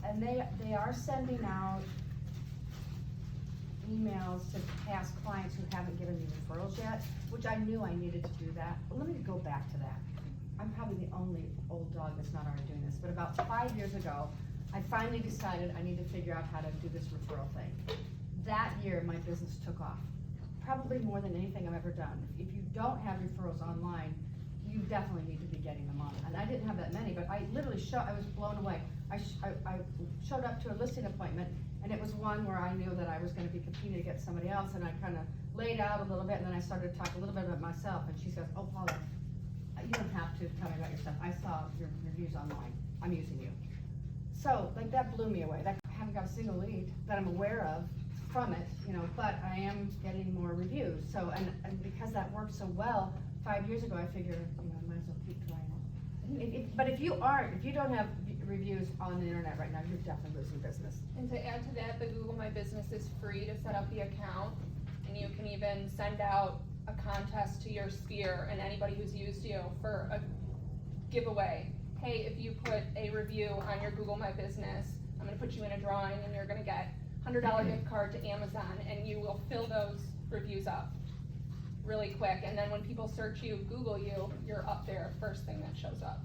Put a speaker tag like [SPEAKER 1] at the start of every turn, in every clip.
[SPEAKER 1] and they are sending out emails to past clients who haven't given me referrals yet, which I knew I needed to do that. But let me go back to that. I'm probably the only old dog that's not already doing this, but about 5 years ago, I finally decided I need to figure out how to do this referral thing. That year, my business took off, probably more than anything I've ever done. If you don't have referrals online, you definitely need to be getting them on. And I didn't have that many, but I literally I was blown away. I showed up to a listing appointment, and it was one where I knew that I was gonna be competing against somebody else, and I kinda laid out a little bit, and then I started to talk a little bit about myself, and she says, oh, Paula, you don't have to tell me about yourself. I saw your reviews online. I'm using you. So, like, that blew me away. I haven't got a single lead that I'm aware of from it, you know, but I am getting more reviews. So, and because that worked so well 5 years ago, I figured, you know, I might as well keep trying it. But if you don't have reviews on the internet right now, you're definitely losing business.
[SPEAKER 2] And to add to that, the Google My Business is free to set up the account, and you can even send out a contest to your sphere and anybody who's used you for a giveaway. Hey, if you put a review on your Google My Business, I'm gonna put you in a drawing and you're gonna get $100 gift card to Amazon, and you will fill those reviews up really quick. And then when people search you, Google you, you're up there, first thing that shows up.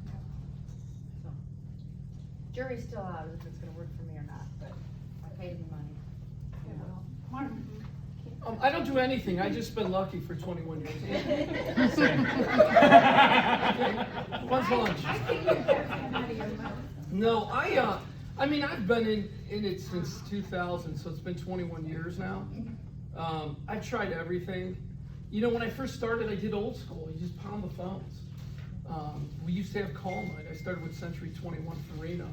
[SPEAKER 1] So, jury's still out if it's gonna work for me or not, but I paid the money. You know.
[SPEAKER 3] Mark?
[SPEAKER 4] I don't do anything. I just been lucky for 21 years.
[SPEAKER 3] Same.
[SPEAKER 4] When's lunch?
[SPEAKER 3] I think you're definitely out of your mouth.
[SPEAKER 4] No, I mean, I've been in it since 2000, so it's been 21 years now. I've tried everything. You know, when I first started, I did old school. You just pound the phones. We used to have call night. I started with Century 21 Farina,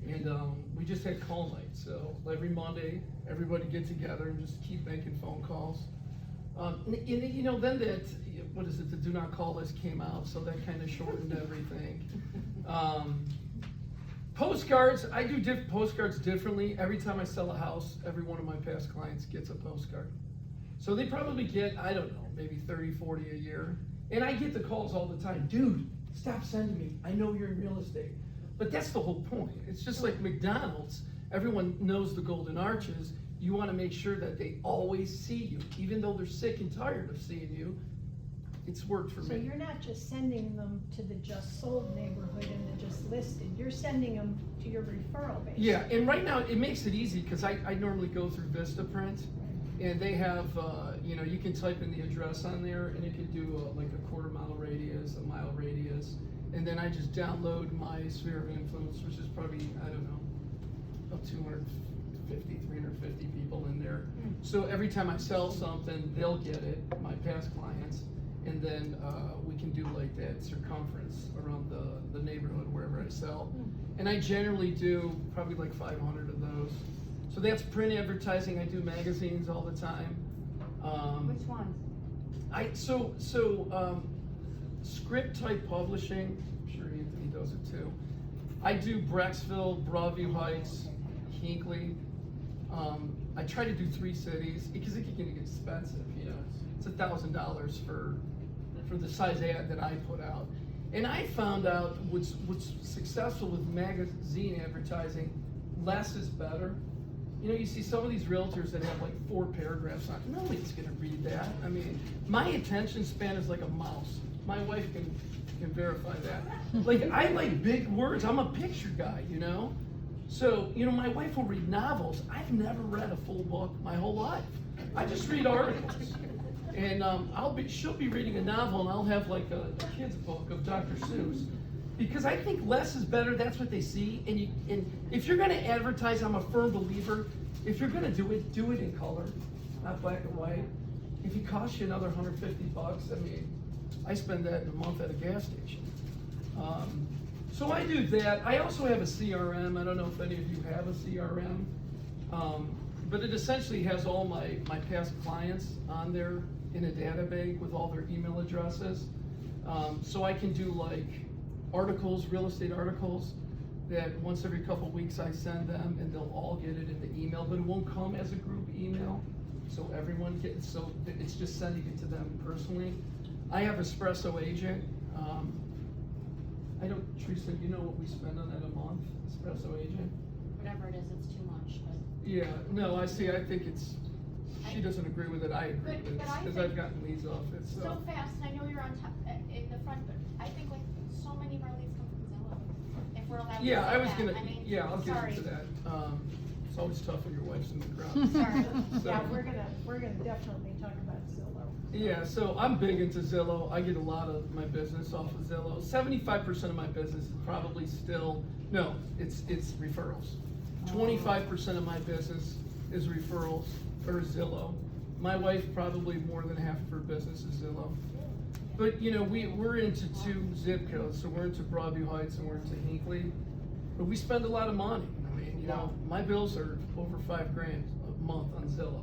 [SPEAKER 4] and we just had call night. So every Monday, everybody get together and just keep making phone calls. And, you know, then the do not call list came out, so that kind of shortened everything. Postcards, I do postcards differently. Every time I sell a house, every one of my past clients gets a postcard. So they probably get, I don't know, maybe 30, 40 a year. And I get the calls all the time. Dude, stop sending me. I know you're in real estate. But that's the whole point. It's just like McDonald's. Everyone knows the Golden Arches. You want to make sure that they always see you. Even though they're sick and tired of seeing you, it's worked for me.
[SPEAKER 5] So you're not just sending them to the just sold neighborhood and the just listed, you're sending them to your referral base.
[SPEAKER 4] Yeah, and right now it makes it easy because I normally go through Vistaprint, and they have, you know, you can type in the address on there, and it can do like a quarter-mile radius, a mile radius, and then I just download my sphere of influence, which is probably, I don't know, about 250, 350 people in there. So every time I sell something, they'll get it, my past clients, and then we can do like that circumference around the neighborhood wherever I sell. And I generally do probably like 500 of those. So that's print advertising. I do magazines all the time.
[SPEAKER 1] Which ones?
[SPEAKER 4] Script type publishing. I'm sure Anthony does it too. I do Brecksville, Broadview Heights, Hinckley. I try to do 3 cities because it can get expensive. You know, it's $1,000 for the size ad that I put out. And I found out what's successful with magazine advertising, less is better. You know, you see some of these realtors that have like 4 paragraphs on it. Nobody's gonna read that. I mean, my attention span is like a mouse. My wife can verify that. Like, I like big words. I'm a picture guy, you know? So, you know, my wife will read novels. I've never read a full book my whole life. I just read articles. And she'll be reading a novel, and I'll have like a kid's book of Dr. Seuss. Because I think less is better, that's what they see. And if you're gonna advertise, I'm a firm believer, if you're gonna do it in color, not black and white. If it costs you another $150, I mean, I spend that in a month at a gas station. So I do that. I also have a CRM. I don't know if any of you have a CRM. But it essentially has all my past clients on there in a database with all their email addresses. So I can do like articles, real estate articles, that once every couple weeks I send them, and they'll all get it in the email, but it won't come as a group email. So everyone gets, so it's just sending it to them personally. I have Espresso Agent. I don't, Teresa, you know what we spend on that a month, Espresso Agent?
[SPEAKER 1] Whatever it
[SPEAKER 4] Yeah, no, I see, I think it's, she doesn't agree with it, I agree
[SPEAKER 3] But-
[SPEAKER 4] with it,
[SPEAKER 3] but I
[SPEAKER 4] because
[SPEAKER 3] think-
[SPEAKER 4] I've gotten leads off it, so.
[SPEAKER 3] So fast, and I know you're on top, in the front, but I think like so many of our leads come from Zillow. If we're allowed to say
[SPEAKER 4] Yeah, I was
[SPEAKER 3] that.
[SPEAKER 4] gonna,
[SPEAKER 3] I mean,
[SPEAKER 4] yeah, I'll get
[SPEAKER 3] sorry.
[SPEAKER 4] into that. It's always tough when your wife's in the crowd.
[SPEAKER 5] Sorry.
[SPEAKER 4] So-
[SPEAKER 5] Yeah, we're gonna definitely talk about Zillow.
[SPEAKER 4] Yeah, so I'm big into Zillow. I get a lot of my business off of Zillow. 75% of my business is probably still, no, it's referrals. 25% of my business is referrals or Zillow. My wife, probably more than half of her business is Zillow. But, you know, we're into 2 zip codes, so we're into Broadview Heights and we're into Hinckley. But we spend a lot of money. I mean, you know, my bills are over $5,000 a month on Zillow.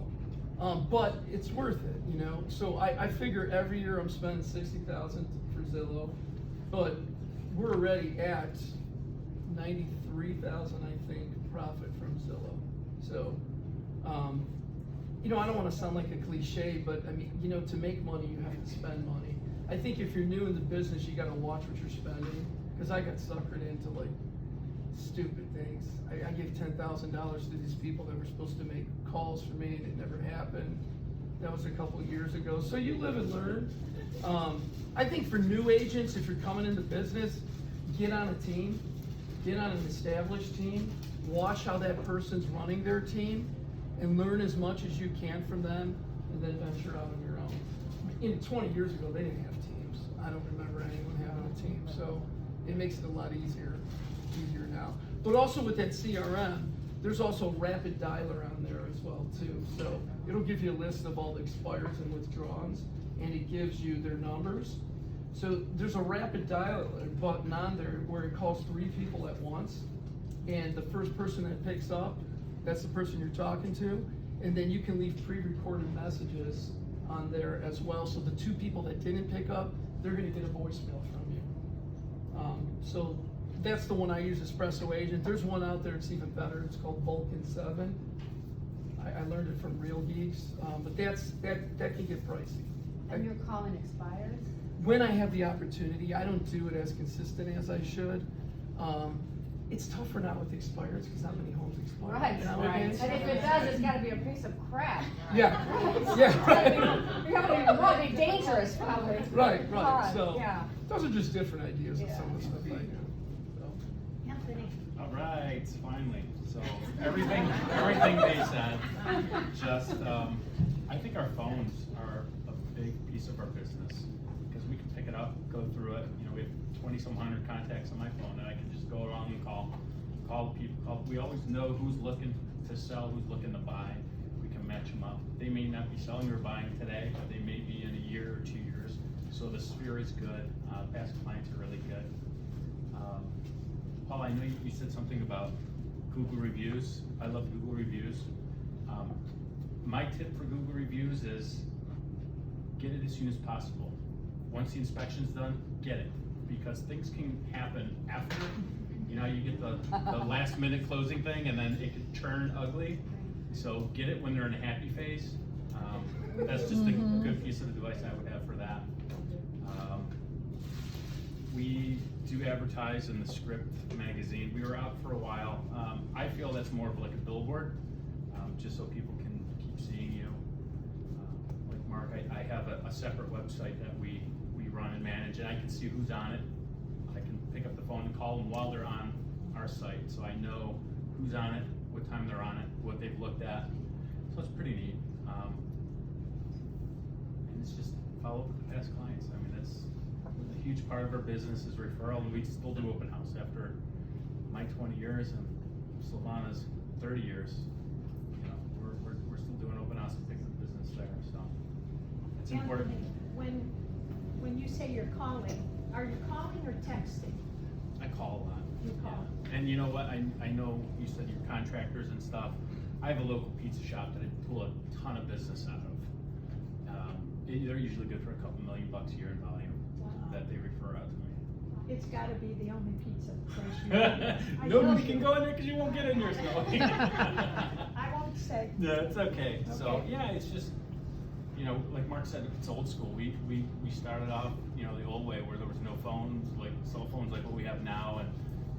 [SPEAKER 4] But it's worth it, you know? So I figure every year I'm spending $60,000 for Zillow, but we're already at $93,000, I think, profit from Zillow. So, you know, I don't wanna sound like a cliche, but I mean, you know, to make money, you have to spend money. I think if you're new in the business, you gotta watch what you're spending, cause I got suckered into like stupid things. I gave $10,000 to these people that were supposed to make calls for me and it never happened. That was a couple of years ago. So you live and learn. I think for new agents, if you're coming into business, get on a team, get on an established team, watch how that person's running their team and learn as much as you can from them and then venture out on your own. 20 years ago, they didn't have teams. I don't remember anyone having a team. So it makes it a lot easier now. But also with that CRM, there's also rapid dialer on there as well too. So it'll give you a list of all the expires and withdrawals, and it gives you their numbers. So there's a rapid dialer button on there where it calls 3 people at once, and the first person that picks up, that's the person you're talking to, and then you can leave pre-recorded messages on there as well. So the 2 people that didn't pick up, they're gonna get a voicemail from you. So that's the one I use, Espresso Agent. There's one out there, it's even better, it's called Vulcan 7. I learned it from Real Geeks, but that can get pricey.
[SPEAKER 1] And your calling expires?
[SPEAKER 4] When I have the opportunity, I don't do it as consistent as I should. It's tougher now with expires, because not many homes expire
[SPEAKER 1] Right,
[SPEAKER 4] nowadays.
[SPEAKER 1] and if it does, it's gotta be a piece of crap.
[SPEAKER 4] Yeah,
[SPEAKER 1] Right.
[SPEAKER 4] yeah, right.
[SPEAKER 1] It's gotta be dangerous, probably.
[SPEAKER 4] Right,
[SPEAKER 1] God,
[SPEAKER 4] so,
[SPEAKER 1] yeah.
[SPEAKER 4] those are just different ideas of
[SPEAKER 1] Yeah.
[SPEAKER 4] some of the stuff I do. So.
[SPEAKER 5] Anthony.
[SPEAKER 6] All right, finally. So everything they said, just, I think our phones are a big piece of our business because we can pick it up, go through it. You know, we have 20-some hundred contacts on my phone and I can just go around and call people. We always know who's looking to sell, who's looking to buy. We can match them up. They may not be selling or buying today, but they may be in a year or 2 years. So the sphere is good. Past clients are really good. Paul, I know you said something about Google reviews. I love Google reviews. My tip for Google reviews is get it as soon as possible. Once the inspection's done, get it. Because things can happen after. You know, you get the last minute closing thing and then it could turn ugly. So get it when they're in a happy phase. That's just a good piece of advice I would have for that. We do advertise in the Script magazine. We were out for a while. I feel that's more of like a billboard, just so people can keep seeing you. Like Mark, I have a separate website that we run and manage, and I can see who's on it. I can pick up the phone and call them while they're on our site, so I know who's on it, what time they're on it, what they've looked at. So it's pretty neat. And it's just follow up with the past clients. I mean, that's a huge part of our business is referral, and we still do open house after my 20 years and Sylvana's 30 years. You know, we're still doing open house and picking up business there, so it's important.
[SPEAKER 5] Anthony, when you say you're calling, are you calling or texting?
[SPEAKER 6] I call a lot.
[SPEAKER 5] You call.
[SPEAKER 6] Yeah. And you know what? I know you said you're contractors and stuff. I have a local pizza shop that I pull a ton of business out of. They're usually good for a couple $1 million a year in volume that they refer out to me.
[SPEAKER 5] It's gotta be the only pizza place you know. I know
[SPEAKER 6] Nobody
[SPEAKER 5] you.
[SPEAKER 6] can go in there because you won't get in there, so.
[SPEAKER 5] I won't say.
[SPEAKER 6] No, it's okay. So
[SPEAKER 5] Okay.
[SPEAKER 6] yeah, it's just, you know, like Mark said, it's old school. We started off, you know, the old way where there was no phones, like cell phones like what we have now, and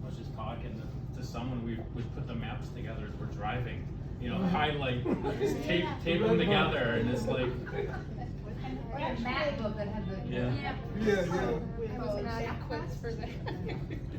[SPEAKER 6] I was just talking to someone, we would put the maps together as we're driving, you know, highlight, just tape them together, and it's like,
[SPEAKER 1] Or that Mac book that had the.
[SPEAKER 6] yeah.
[SPEAKER 2] I was gonna ask quotes for that.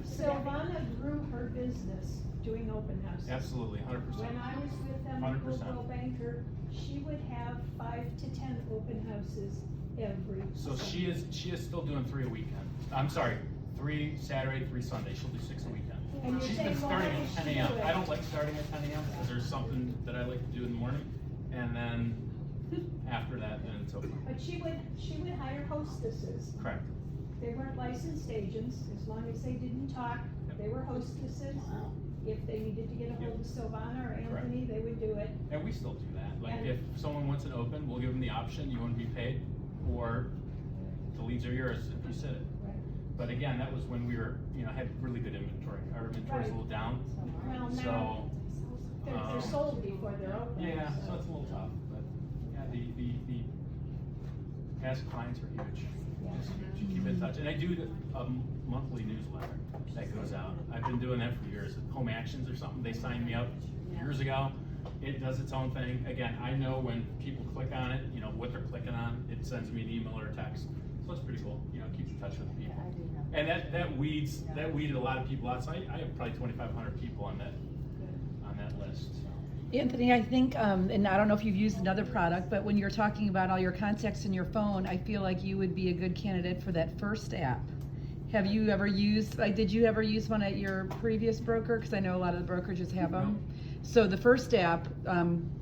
[SPEAKER 5] Silvana grew her business doing open houses.
[SPEAKER 6] Absolutely, 100%.
[SPEAKER 5] When I was with them,
[SPEAKER 6] 100%.
[SPEAKER 5] Coldwell Banker, she would have 5 to 10 open houses every.
[SPEAKER 6] So
[SPEAKER 5] summer.
[SPEAKER 6] she is still doing 3 a weekend. I'm sorry, 3 Saturday, 3 Sunday. She'll do 6 a weekend.
[SPEAKER 5] And you're
[SPEAKER 6] She's
[SPEAKER 5] saying,
[SPEAKER 6] been
[SPEAKER 5] well,
[SPEAKER 6] starting
[SPEAKER 5] how
[SPEAKER 6] at
[SPEAKER 5] does
[SPEAKER 6] 10
[SPEAKER 5] she
[SPEAKER 6] a.m.
[SPEAKER 5] do it?
[SPEAKER 6] I don't like starting at 10 a.m. because there's something that I like to do in the morning, and then after that, then it's over.
[SPEAKER 5] But she would hire hostesses.
[SPEAKER 6] Correct.
[SPEAKER 5] They weren't licensed agents, as long as they didn't talk, they were hostesses. If they needed to get a hold of Silvana or
[SPEAKER 6] Correct.
[SPEAKER 5] Anthony, they would do it.
[SPEAKER 6] And we still do that. Like
[SPEAKER 5] And-
[SPEAKER 6] if someone wants it open, we'll give them the option. You want to be paid, or the leads are yours if you sit it.
[SPEAKER 5] Right.
[SPEAKER 6] But again, that was when we were, you know, had really good inventory. Our inventory's a little down,
[SPEAKER 5] Well, now,
[SPEAKER 6] so.
[SPEAKER 5] they're sold before they're open.
[SPEAKER 6] Yeah, so it's a little tough, but yeah, the past clients are huge.
[SPEAKER 5] Yeah.
[SPEAKER 6] Just huge. Keep in touch, and I do a monthly newsletter that goes out. I've been doing that for years. Home Actions or something, they signed me up years ago. It does its own thing. Again, I know when people click on it, you know, what they're clicking on. It sends me an email or a text. So it's pretty cool, you know, keeps in touch with the
[SPEAKER 1] Yeah,
[SPEAKER 6] people.
[SPEAKER 1] I do know.
[SPEAKER 6] And that weeded a lot of people out. So I have probably 2,500 people on that list. So.
[SPEAKER 7] Anthony, I think, and I don't know if you've used another product, but when you're talking about all your contacts in your phone, I feel like you would be a good candidate for that First app. Have you ever used, like, did you ever use one at your previous broker? Because I know a lot of the brokerages have them. So the First app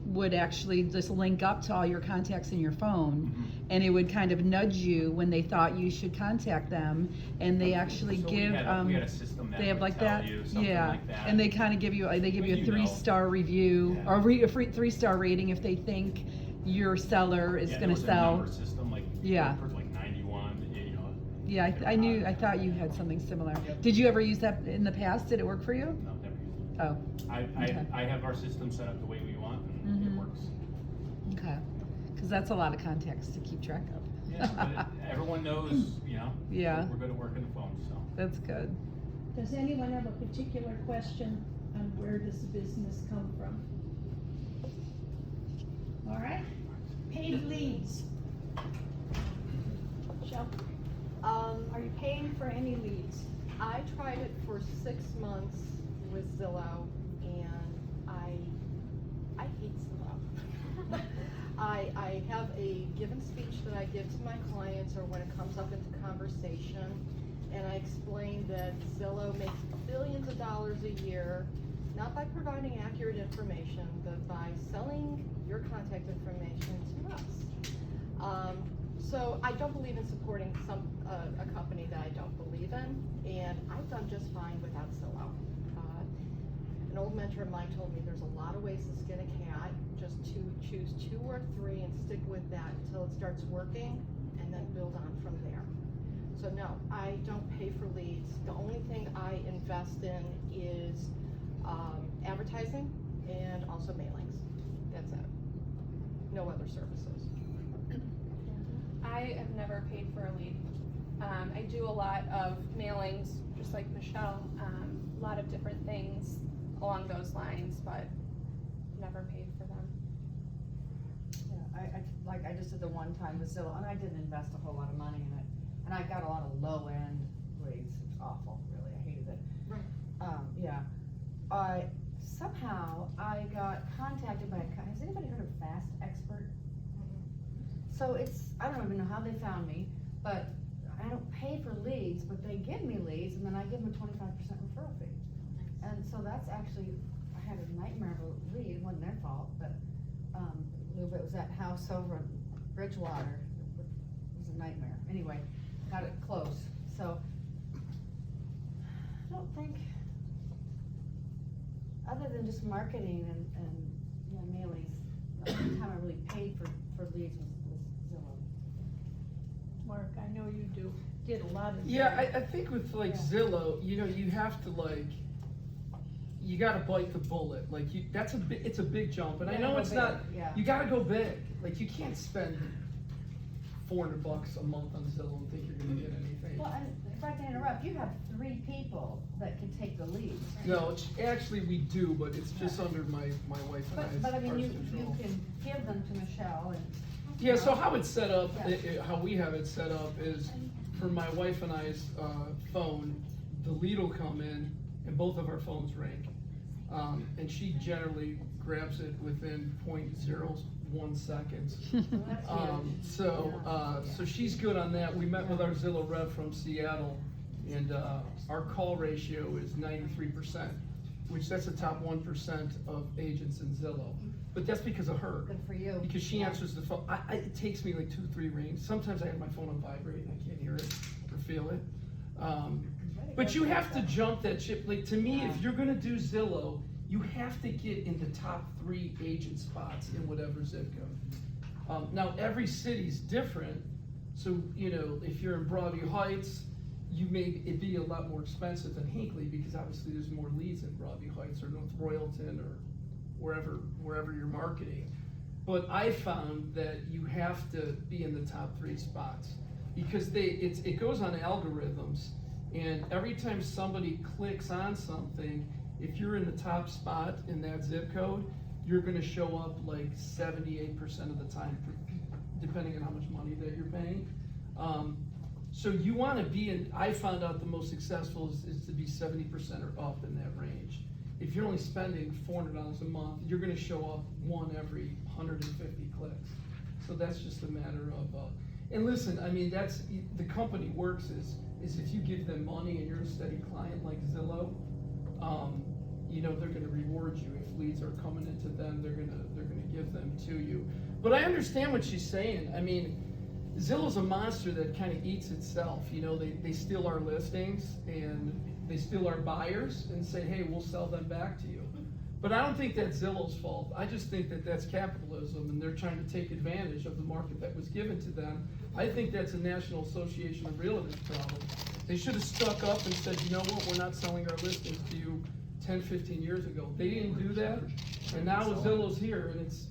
[SPEAKER 7] would actually just link up to all your contacts in your phone, and it would kind of nudge you when they thought you should contact them, and they actually
[SPEAKER 6] So
[SPEAKER 7] give.
[SPEAKER 6] we had a system that
[SPEAKER 7] They have
[SPEAKER 6] would
[SPEAKER 7] like
[SPEAKER 6] tell
[SPEAKER 7] that,
[SPEAKER 6] you something
[SPEAKER 7] yeah,
[SPEAKER 6] like that.
[SPEAKER 7] and they kind of give you, they give you a
[SPEAKER 6] When you know.
[SPEAKER 7] 3-star review,
[SPEAKER 6] Yeah.
[SPEAKER 7] or a 3-star rating if they think your seller is
[SPEAKER 6] Yeah,
[SPEAKER 7] gonna
[SPEAKER 6] there was a
[SPEAKER 7] sell.
[SPEAKER 6] number system, like,
[SPEAKER 7] Yeah.
[SPEAKER 6] for like 91, you know.
[SPEAKER 7] Yeah, I thought you had something similar. Did you ever use that in the past? Did it work for you?
[SPEAKER 6] No, never used it.
[SPEAKER 7] Oh, Okay.
[SPEAKER 6] I have our system set up the way we want, and
[SPEAKER 7] Mhm.
[SPEAKER 6] it works.
[SPEAKER 7] okay, because that's a lot of contacts to keep track of.
[SPEAKER 6] Yeah, but everyone knows, you know.
[SPEAKER 7] Yeah.
[SPEAKER 6] We're good at working the phone, so.
[SPEAKER 7] That's good.
[SPEAKER 5] Does anyone have a particular question on where does the business come from? All right, paid leads. Michelle, are you paying for any leads?
[SPEAKER 8] I tried it for 6 months with Zillow, and I hate Zillow. I have a given speech that I give to my clients, or when it comes up into conversation, and I explain that Zillow makes billions of dollars a year, not by providing accurate information, but by selling your contact information to us. So I don't believe in supporting a company that I don't believe in, and I've done just fine without Zillow. An old mentor of mine told me there's a lot of ways to skin a cat, just to choose 2 or 3 and stick with that until it starts working, and then build on from there. So no, I don't pay for leads. The only thing I invest in is advertising and also mailings. That's it. No other services.
[SPEAKER 2] I have never paid for a lead. I do a lot of mailings, just like Michelle, a lot of different things along those lines, but never paid for them.
[SPEAKER 1] Yeah, I just did the one time with Zillow, and I didn't invest a whole lot of money in it, and I got a lot of low-end leads. It was awful, really, I hated it.
[SPEAKER 8] Right.
[SPEAKER 1] Yeah, somehow I got contacted by has anybody heard of Fast Expert? So I don't even know how they found me, but I don't pay for leads, but they give me leads, and then I give them a 25% referral fee. And so that's actually, I had a nightmare of a lead, it wasn't their fault, but, it was that house over in Bridgewater, it was a nightmare. Anyway, got it close, so, I don't think, other than just marketing and mailings, the only time I really paid for leads was Zillow.
[SPEAKER 5] Mark, I know you did a lot of.
[SPEAKER 4] Yeah,
[SPEAKER 5] Zillow.
[SPEAKER 4] I think with like
[SPEAKER 1] Yeah.
[SPEAKER 4] Zillow, you know, you have to like, you gotta bite the bullet. Like it's a big jump, and I
[SPEAKER 1] Yeah,
[SPEAKER 4] know
[SPEAKER 1] go
[SPEAKER 4] it's
[SPEAKER 1] big,
[SPEAKER 4] not.
[SPEAKER 1] yeah.
[SPEAKER 4] You gotta go big. Like you can't spend $400 a month on Zillow and think you're gonna get anything.
[SPEAKER 1] Well, and if I can interrupt, you have 3 people that can take the lead.
[SPEAKER 4] No, actually, we do, but it's just under my wife and I's
[SPEAKER 1] But I mean, you
[SPEAKER 4] control.
[SPEAKER 1] can give them to Michelle and.
[SPEAKER 4] Yeah, so how it's set up,
[SPEAKER 1] Yeah.
[SPEAKER 4] how we have it set up is for my wife and I's phone, the lead will come in and both of our phones ring. And she generally grabs it within 0.01 seconds. So she's good on that. We met with our Zillow rep from Seattle, and our call ratio is 93%, which that's the top 1% of agents in Zillow. But that's because of her.
[SPEAKER 1] Good for you.
[SPEAKER 4] Because she
[SPEAKER 1] Yeah.
[SPEAKER 4] answers the phone. It takes me like 2-3 rings. Sometimes I have my phone on vibrate and I can't hear it or feel it. But you have to jump that ship. Like, to me, if you're gonna do Zillow, you have to get in the top 3 agent spots in whatever zip code. Now, every city's different, so, you know, if you're in Broadview Heights, it'd be a lot more expensive than Hinckley, because obviously there's more leads in Broadview Heights or North Royalton or wherever you're marketing. But I found that you have to be in the top 3 spots, because it goes on algorithms, and every time somebody clicks on something, if you're in the top spot in that zip code, you're gonna show up like 78% of the time, depending on how much money that you're paying. So you wanna be in, I found out the most successful is to be 70% or up in that range. If you're only spending $400 a month, you're gonna show up 1 every 150 clicks. So that's just a matter of, and listen, I mean, the company works is if you give them money and you're a steady client like Zillow, you know, they're gonna reward you. If leads are coming into them, they're gonna give them to you. But I understand what she's saying. I mean, Zillow's a monster that kind of eats itself. You know, they steal our listings and they steal our buyers and say, hey, we'll sell them back to you. But I don't think that's Zillow's fault. I just think that that's capitalism, and they're trying to take advantage of the market that was given to them. I think that's a National Association of Realtors problem. They should have stuck up and said, you know what, we're not selling our listings to you 10, 15 years ago. They didn't do that, and now Zillow's here, and it's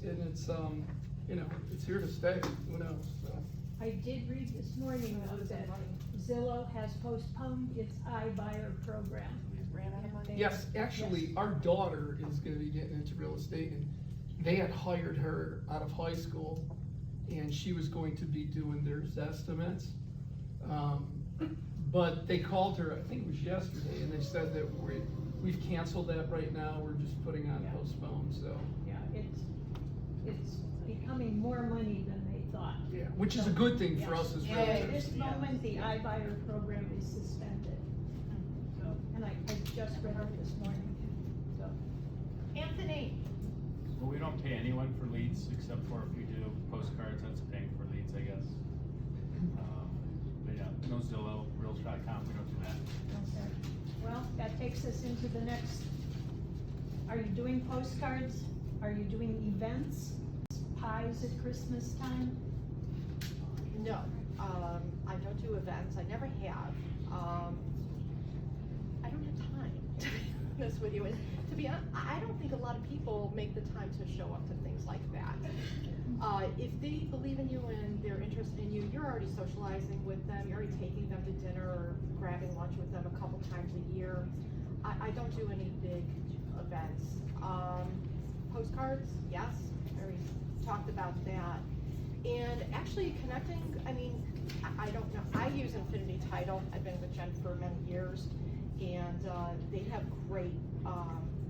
[SPEAKER 4] you know, it's here to stay. Who knows? So.
[SPEAKER 5] I did read this morning though that Zillow has postponed its iBuyer program.
[SPEAKER 2] Ran out of money.
[SPEAKER 4] Yes, actually, our daughter is gonna be getting into real estate, and they had hired her out of high school, and she was going to be doing their estimates. But they called her, I think it was yesterday, and they said that we've canceled that right now, we're just putting on postpone, so.
[SPEAKER 5] Yeah, it's becoming more money than they thought.
[SPEAKER 4] Yeah, which is a good thing for us as
[SPEAKER 5] Yeah,
[SPEAKER 4] realtors.
[SPEAKER 5] at this moment, the iBuyer program is suspended. So, and I just read it this morning, so.
[SPEAKER 3] Anthony,
[SPEAKER 6] Well, we don't pay anyone for leads except for if we do postcards, that's paying for leads, I guess. But yeah, no Zillow, Realtor.com, we don't do that.
[SPEAKER 5] Okay. Well, that takes us into the next, are you doing postcards? Are you doing events? Pies at Christmas time?
[SPEAKER 8] No, I don't do events, I never have. I don't have time, to be honest with you. And to be honest, I don't think a lot of people make the time to show up to things like that. If they believe in you and they're interested in you, you're already socializing with them, you're already taking them to dinner or grabbing lunch with them a couple times a year. I don't do any big events. Postcards, yes, I already talked about that. And actually connecting, I mean, I don't know, I use Infinity Title, I've been with Jen for many years, and they have great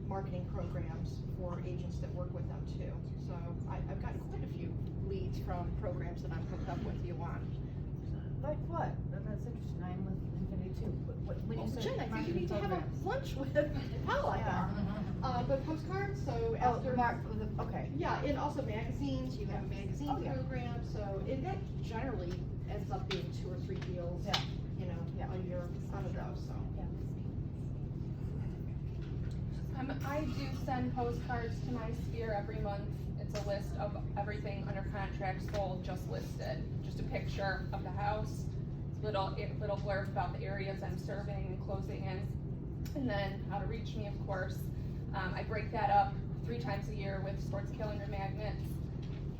[SPEAKER 8] marketing programs for agents that work with them too. So I've gotten quite a few leads from programs that I'm hooked up with you on.
[SPEAKER 1] Like what? That's interesting, I'm with Infinity too. When you said
[SPEAKER 8] Jen, I think you
[SPEAKER 1] marketing
[SPEAKER 8] need to have a
[SPEAKER 1] programs.
[SPEAKER 8] lunch with Paula. But postcards, so
[SPEAKER 1] Oh,
[SPEAKER 8] after.
[SPEAKER 1] okay.
[SPEAKER 8] Yeah, and also magazines, you have a magazine
[SPEAKER 1] Oh, yeah.
[SPEAKER 8] program, so that generally ends up being 2 or 3 deals,
[SPEAKER 1] Yeah.
[SPEAKER 8] you know, a year out of those, so.
[SPEAKER 2] I do send postcards to my sphere every month. It's a list of everything under contract sold, just listed, just a picture of the house, little blurb about the areas I'm serving and closing in, and then how to reach me, of course. I break that up 3 times a year with Sports Calendar magnets.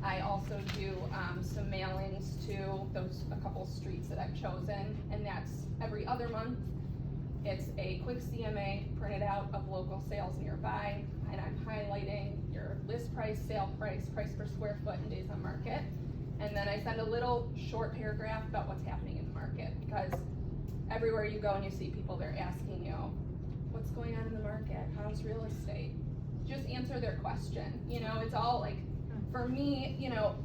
[SPEAKER 2] I also do some mailings to a couple streets that I've chosen, and that's every other month. It's a quick CMA printed out of local sales nearby, and I'm highlighting your list price, sale price, price per square foot, and days on market. And then I send a little short paragraph about what's happening in the market, because everywhere you go and you see people, they're asking you, what's going on in the market? How's real estate? Just answer their question. You know, it's all like, for me, you know,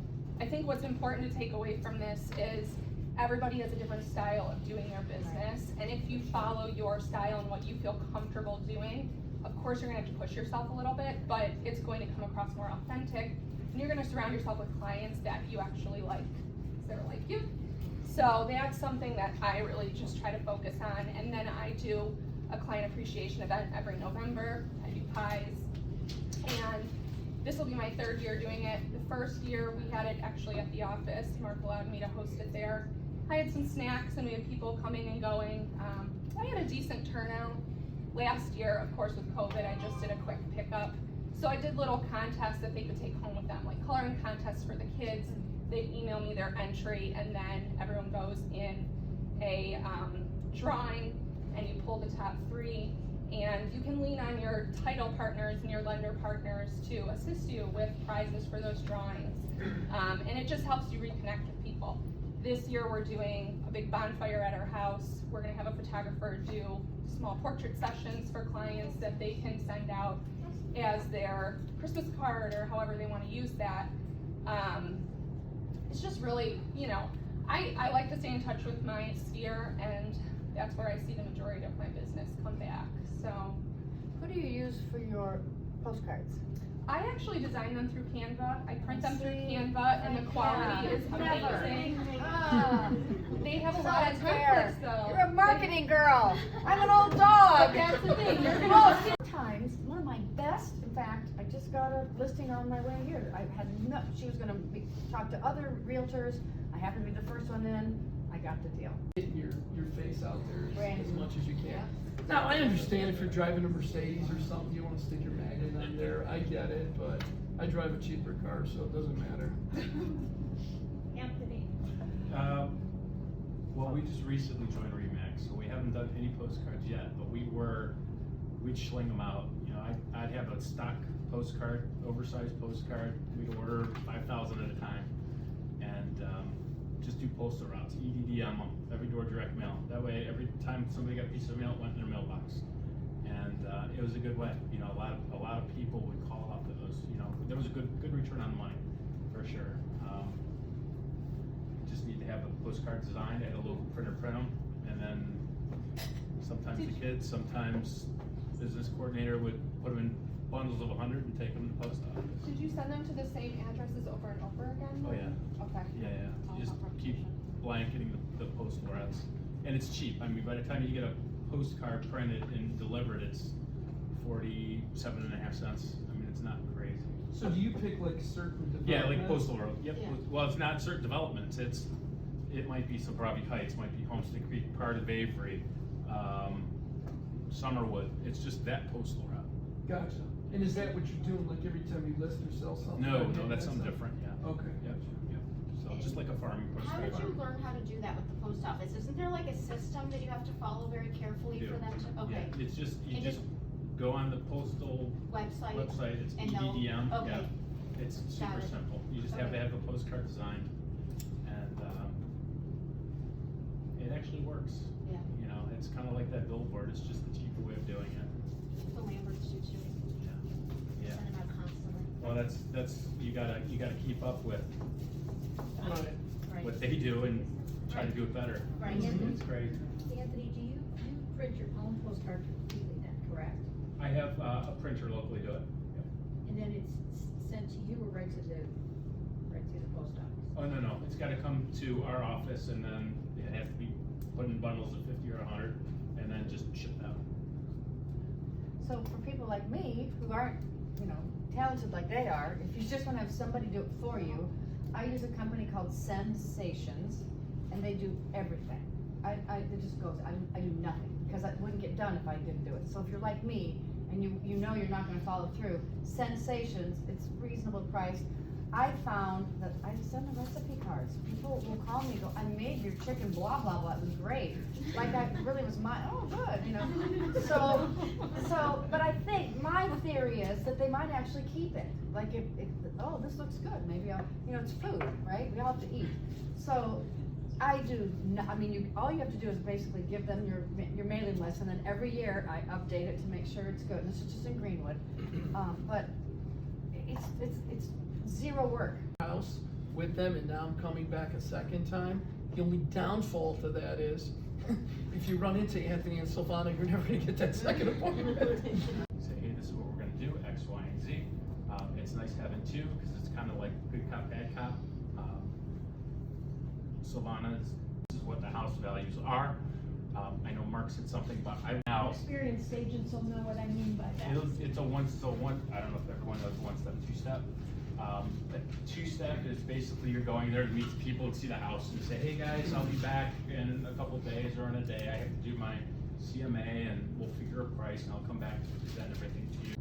[SPEAKER 2] I think what's important to take away from this is everybody has a different style of doing their business. And if you follow your style and what you feel comfortable doing, of course you're gonna have to push yourself a little bit, but it's going to come across more authentic. And you're gonna surround yourself with clients that you actually like, because they're like you. So that's something that I really just try to focus on. And then I do a client appreciation event every November. I do pies. And this will be my 3rd year doing it. The first year we had it actually at the office. Mark allowed me to host it there. I had some snacks and we had people coming and going. I had a decent turnout. Last year, of course, with COVID, I just did a quick pickup. So I did little contests that they could take home with them, like coloring contests for the kids. They email me their entry, and then everyone goes in a drawing, and you pull the top 3. And you can lean on your title partners and your lender partners to assist you with prizes for those drawings. And it just helps you reconnect with people. This year we're doing a big bonfire at our house. We're gonna have a photographer do small portrait sessions for clients that they can send out as their Christmas card or however they wanna use that. It's just really, you know, I like to stay in touch with my sphere, and that's where I see the majority of my business come back, so.
[SPEAKER 1] Who do you use for your postcards?
[SPEAKER 2] I actually design them through Canva. I print them through Canva, and the quality is amazing. They have a lot of templates though.
[SPEAKER 1] You're a marketing girl. I'm an old dog.
[SPEAKER 2] But that's the thing, you're
[SPEAKER 1] Oh,
[SPEAKER 2] gonna,
[SPEAKER 1] sometimes one of my best, in fact, I just got a listing on my way here. I had no, she was gonna talk to other realtors. I happened to be the first one in. I got the deal.
[SPEAKER 4] Get your face out there
[SPEAKER 1] Right.
[SPEAKER 4] as much as you can. Now, I understand if you're driving a Mercedes or something, you wanna stick your magnet on there, I get it, but I drive a cheaper car, so it doesn't matter.
[SPEAKER 5] Anthony,
[SPEAKER 6] Well, we just recently joined Remax, so we haven't done any postcards yet, but we'd sling them out. You know, I'd have a stock postcard, oversized postcard, we'd order 5,000 at a time, and just do postal routes, EDDM them, every door direct mail. That way, every time somebody got a piece of mail, it went in their mailbox. And it was a good way. You know, a lot of people would call up to those. You know, there was a good return on the money, for sure. Just need to have a postcard designed, add a little printer, print them, and then sometimes the kids, sometimes business coordinator would put them in bundles of 100 and take them to the post office.
[SPEAKER 2] did you send them to the same addresses over and over again?
[SPEAKER 6] Oh yeah.
[SPEAKER 2] Okay.
[SPEAKER 6] Yeah. You just keep blanketing the postal routes, and it's cheap. I mean, by the time you get a postcard printed and delivered, it's 47.5 cents. I mean, it's not crazy.
[SPEAKER 4] So do you pick like certain developments?
[SPEAKER 6] Yeah, like postal road. Yep.
[SPEAKER 8] Yeah.
[SPEAKER 6] Well, it's not certain developments. It might be Sobravi Heights, might be Homestead Creek, part of Avery, Summerwood. It's just that postal route.
[SPEAKER 4] Gotcha. And is that what you're doing, like every time you list or sell something?
[SPEAKER 6] No,
[SPEAKER 4] Okay,
[SPEAKER 6] that's something different. Yeah.
[SPEAKER 4] Okay.
[SPEAKER 6] Yep. So just like a farming
[SPEAKER 3] How
[SPEAKER 6] postcard.
[SPEAKER 3] did you learn how to do that with the post office? Isn't there like a system that you have to follow very carefully
[SPEAKER 6] Do.
[SPEAKER 3] for them to, okay,
[SPEAKER 6] Yeah, it's just, you
[SPEAKER 3] And
[SPEAKER 6] just go on the postal
[SPEAKER 3] website?
[SPEAKER 6] website, it's
[SPEAKER 3] And they'll-
[SPEAKER 6] EDDM,
[SPEAKER 3] okay.
[SPEAKER 6] yeah. It's super
[SPEAKER 3] Got it.
[SPEAKER 6] simple. You just have to
[SPEAKER 3] Okay.
[SPEAKER 6] have a postcard designed, and, it actually works.
[SPEAKER 3] Yeah.
[SPEAKER 6] You know, it's kinda like that billboard, it's just the cheaper way of doing it.
[SPEAKER 3] The Lamberts do too.
[SPEAKER 6] Yeah.
[SPEAKER 3] Send them out constantly.
[SPEAKER 6] Well, that's, you gotta keep up with
[SPEAKER 4] Right.
[SPEAKER 6] what they do and try to do it better.
[SPEAKER 3] Right.
[SPEAKER 6] It's great.
[SPEAKER 9] Anthony, do you print your own postcard completely then, correct?
[SPEAKER 6] I have a printer locally do it. Yep.
[SPEAKER 9] And then it's sent to you or right to the post office?
[SPEAKER 6] Oh, no, it's gotta come to our office, and then it has to be put in bundles of 50 or 100, and then just shipped out.
[SPEAKER 1] So for people like me, who aren't, you know, talented like they are, if you just wanna have somebody do it for you, I use a company called Sensations, and they do everything. It just goes, I do nothing, because it wouldn't get done if I didn't do it. So if you're like me, and you know you're not gonna follow through, Sensations, it's reasonable price. I found that I send the recipe cards. People will call me, go, I made your chicken blah, blah, blah, it was great. Like I really was oh, good, you know? So, but I think, my theory is that they might actually keep it. Like if, oh, this looks good, maybe I'll, you know, it's food, right? We all have to eat. So, I do, I mean, all you have to do is basically give them your mailing list, and then every year I update it to make sure it's good, and this is just in Greenwood. But it's zero work.
[SPEAKER 4] House with them, and now I'm coming back a second time. The only downfall to that is, if you run into Anthony and Sylvana, you're never gonna get that second appointment.
[SPEAKER 6] Say, hey, this is what we're gonna do, X, Y, and Z. It's nice having two, because it's kind of like good cop, bad cop. Sylvana, this is what the house values are. I know Mark said something, but I now.
[SPEAKER 5] Experienced agents will know what I mean by that.
[SPEAKER 6] It's a one, I don't know if everyone knows one-step, two-step. A two-step is basically you're going there to meet the people and see the house and say, hey guys, I'll be back in a couple days or in a day. I have to do my CMA and we'll figure a price and I'll come back to present everything to you.